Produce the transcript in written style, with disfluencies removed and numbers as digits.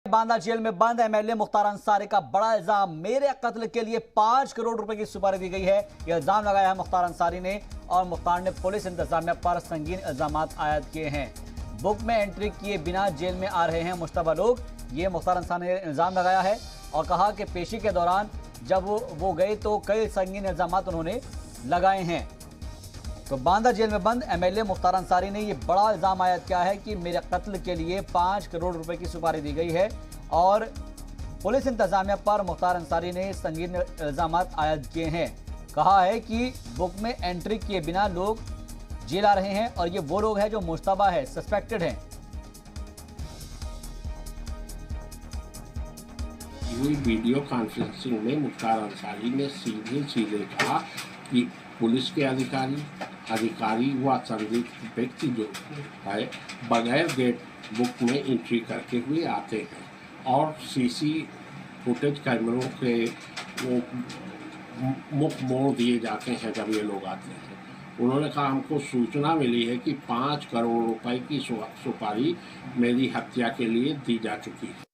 Banda jail में बंद MLA Mukhtar Ansari का बड़ा इल्जाम, मेरे कत्ल के लिए 5 करोड़ रुपए की सुपारी दी गई है। यह इल्जाम लगाया है मुख्तार अंसारी ने और मुख्तार ने पुलिस इंतजामिया पर संगीन इल्जाम आयद किए हैं। बुक में एंट्री किए बिना जेल में आ रहे हैं मुश्तबा लोग, ये मुख्तार अंसारी ने इल्जाम लगाया है और कहा कि पेशी के दौरान जब वो गए तो कई संगीन इल्जाम उन्होंने लगाए हैं। तो बांदा जेल में बंद एमएलए मुख्तार अंसारी ने यह बड़ा इल्जाम आयद किया है कि मेरे कत्ल के लिए 5 करोड़ रुपए की सुपारी दी गई है और पुलिस इंतजामिया पर मुख्तार अंसारी ने संगीन इल्जाम आयद किए हैं। कहा है कि बुक में एंट्री किए बिना लोग जेल आ रहे हैं और ये वो लोग हैं जो मुश्तबा है, सस्पेक्टेड हैं। हुई वीडियो कॉन्फ्रेंसिंग में मुख्तार अंसारी ने सीधे कहा कि पुलिस के अधिकारी व संदिग्ध व्यक्ति जो है बगैर गेट बुक में एंट्री करके हुए आते हैं और सीसी फुटेज कैमरों के मुख मोड़ दिए जाते हैं जब ये लोग आते हैं। उन्होंने कहा हमको सूचना मिली है कि 5 करोड़ रुपए की सुपारी मेरी हत्या के लिए दी जा चुकी है।